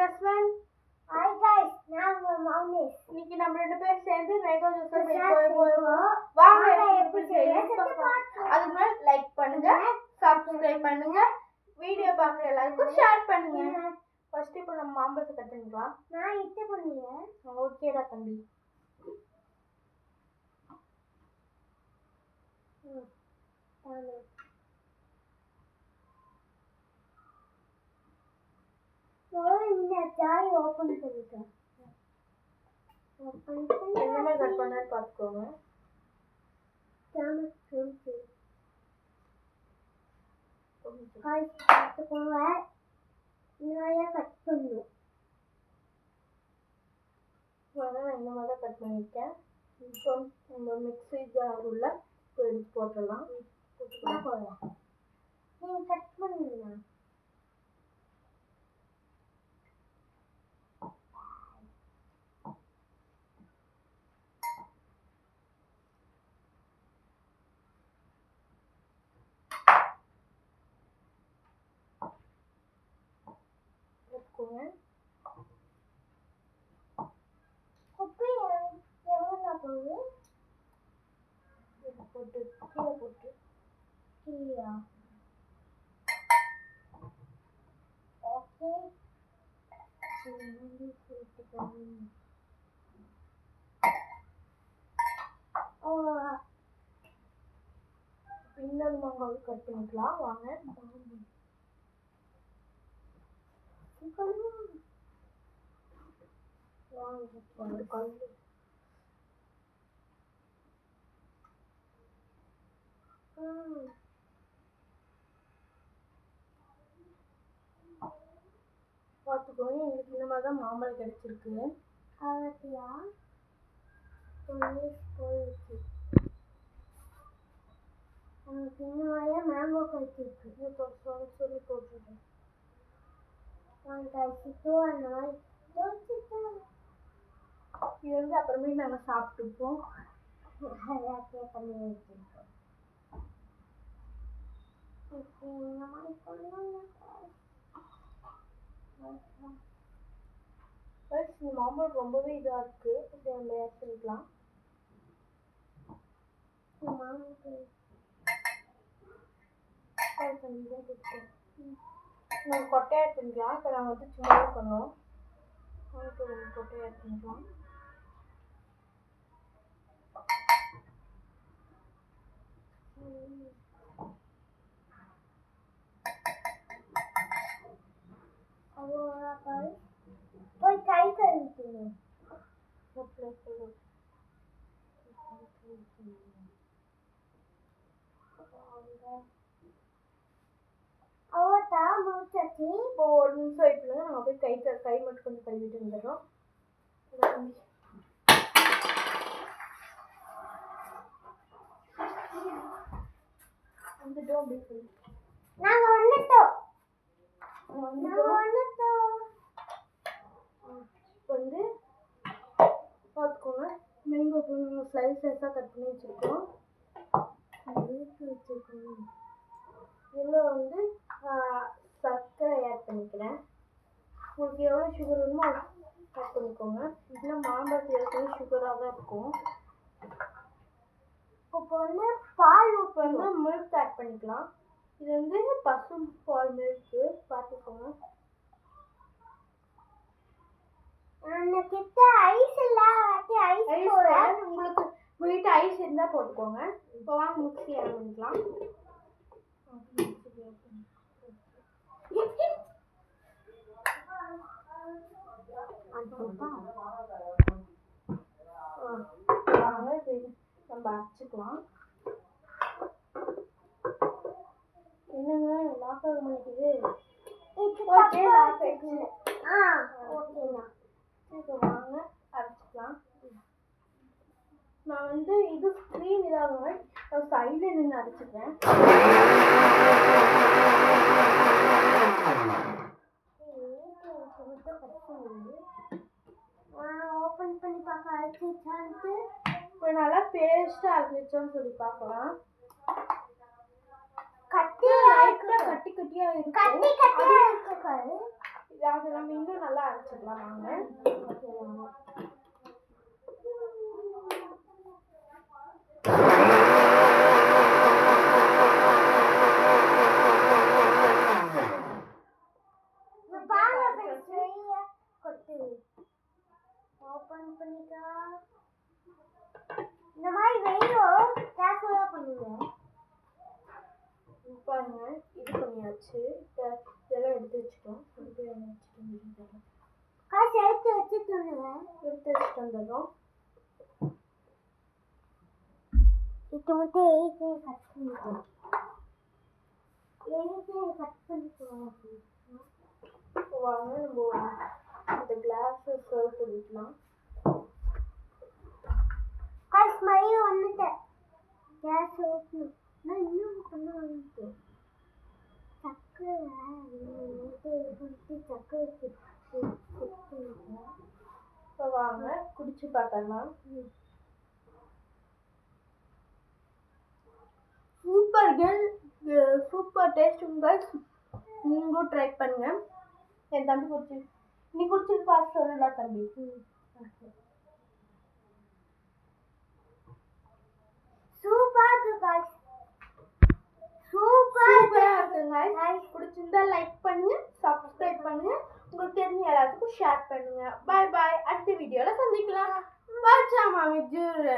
Raswan. Hi guys, நான் மௌனிஷ். இன்னைக்கு நம்ம ரெண்டு பேரும் சேர்ந்து மேங்கோ ஜூஸ் செய்ய போறோம். வாங்க எப்படி செய்யலாம் பார்க்கலாம். அதுக்கு முன்னாடி லைக் பண்ணுங்க, சப்ஸ்கிரைப் பண்ணுங்க, வீடியோ பார்க்குற எல்லாருக்கும் ஷேர் பண்ணுங்க. ஃபர்ஸ்ட் இப்போ நம்ம மாம்பழத்தை கட் பண்ணிக்கலாம். நான் இட்டு பண்ணிடுறேன். ஓகேடா தம்பி. இந்த ஜாய் ஓபன் பண்ணிட்டேன். ஓபன் பண்ணி என்னமே கட் பண்ணான்னு பார்த்துக்கோங்க. கேமரா சென்சி காய் பார்த்துக்கோங்க. நிறைய கட் பண்ணணும். நான் இந்த மாதிரி கட் பண்ணியிருக்கேன். இப்போ நம்ம மிக்ஸி ஜார் உள்ள எடுத்து போட்டுடலாம். நீங்கள் கட் பண்ணுங்க. உப்பு எவ்வளோ போகுது? போட்டு கீழே போட்டு கீழே. ஓகே இன்னொரு மாங்காய் கட் பண்ணிக்கலாம். வாங்க பார்த்துக்கோங்க. எங்களுக்கு இந்த மாதிரி தான் மாம்பழம் கிடைச்சிருக்கு. அவத்தியா போயிடுச்சு. எனக்கு இன்னும் மேங்கோ கிடைச்சிருக்கு. சொல்லி போட்டுருக்கேன். இது வந்து அப்புறமே நாங்கள் சாப்பிட்டுப்போம். பண்ணி வச்சிருக்கோம். இந்த மாதிரி பண்ணலாம். இந்த மாம்பழம் ரொம்பவே இதாக இருக்குது. இதை நம்ம ஆட் பண்ணிக்கலாம். நம்ம கொட்டை ஆட் பண்ணிக்கலாம். இப்போ நாங்கள் வந்து சும்மா பண்ணோம். கொட்டை ஆட் பண்ணிக்கலாம். போய் கை கழுவிக்கணும். அவதான் முடிச்சாச்சு. இப்போ ஒரு நிமிஷம் ஆயிட்டுங்க. நாங்கள் போய் கை மட்டும் கொஞ்சம் கழுவிட்டு வந்துடுறோம். வந்துட்டோம் அப்படின்னு சொல்லி நாங்கள் வந்துட்டோம். வந்து பார்த்துக்கோங்க. மேங்கோ ஸ்லைஸ் ஸ்லைஸாக கட் பண்ணி வச்சுருக்கோம். இதில் வந்து சர்க்கரை ஆட் பண்ணிக்கிறேன். உங்களுக்கு எவ்வளோ சுகர் வேணுமோ ஆட் பண்ணிக்கோங்க. இல்லைன்னா மாம்பழத்தில் ஏற்கனவே சுகராக தான் இருக்கும். இப்போ வந்து பால் இப்போ வந்து மில்க் ஆட் பண்ணிக்கலாம். இது வந்து பசும் பால் மில்க்கு. பார்த்துக்கோங்க. கிட்ட ஐஸ் இல்ல. ஐஸ் உங்களுக்கு வீட்டு ஐஸ் இருந்தால் போட்டுக்கோங்க. இப்போ வாங்க மிக்ஸி ஆட் பண்ணிக்கலாம். நம்ம அரைச்சிக்கலாம். என்னங்க லாக் ஆக மாட்டேங்குது. ஓகே லாக் ஆயிடுச்சு. ஓகேண்ணா. இப்போ வாங்க அரைச்சிக்கலாம். நான் வந்து இது ஸ்க்ரீன் இதாகுங்க. சைடில் நின்று அரைச்சிக்கிறேன். ஓப்பன் பண்ணி பார்க்க அரைச்சிச்சான்ட்டு இப்போ நல்லா பேஸ்ட்டாக அரைச்சிச்சோன்னு சொல்லி பார்க்கலாம். கட்டி லைட்டாக கட்டி கட்டியாக இருக்கு. கட்டி கட்டியாக இருக்கு. அது நம்ம இன்னும் நல்லா அரைச்சிக்கலாம் வாங்க. ஓபன் பண்ணிக்கா. இந்த மாதிரி வெயிலும் கேர்ஃபுல்லா பண்ணுங்க. பாருங்க இது பண்ணியாச்சு. இப்போ இதெல்லாம் எடுத்து வச்சுட்டோம். காசு எடுத்து வச்சுட்டுங்க. எடுத்து வச்சுட்டு வந்துடுறோம். இது மட்டும் எயிட்டே கட் பண்ணிக்கலாம். கட் பண்ணிக்கலாம். வாங்க நம்ம இந்த கிளாஸ் சர்வ் பண்ணிக்கலாம். காசு மாதிரி வந்துட்டேன். Case open. நான் இன்னும் பண்ண வந்துட்டு சக்கரை சக்கரை இப்போ வாங்க குடிச்சு பார்த்தலாம். Super taste. நீங்களும் ட்ரை பண்ணுங்க. என் தம்பி குடிச்சு நீ குடிச்சிட்டு பார்த்து சொல்லுடா தம்பி. சூப்பரா இருக்கு गाइस. சூப்பரா இருக்குங்க. பிடிச்சிருந்தா லைக் பண்ணுங்க, சப்ஸ்கிரைப் பண்ணுங்க, உங்களுக்கு தெரிஞ்ச எல்லாத்துக்கும் ஷேர் பண்ணுங்க. Bye bye. அடுத்த வீடியோல சந்திக்கலாம். பாய் மாமி ஜூர்.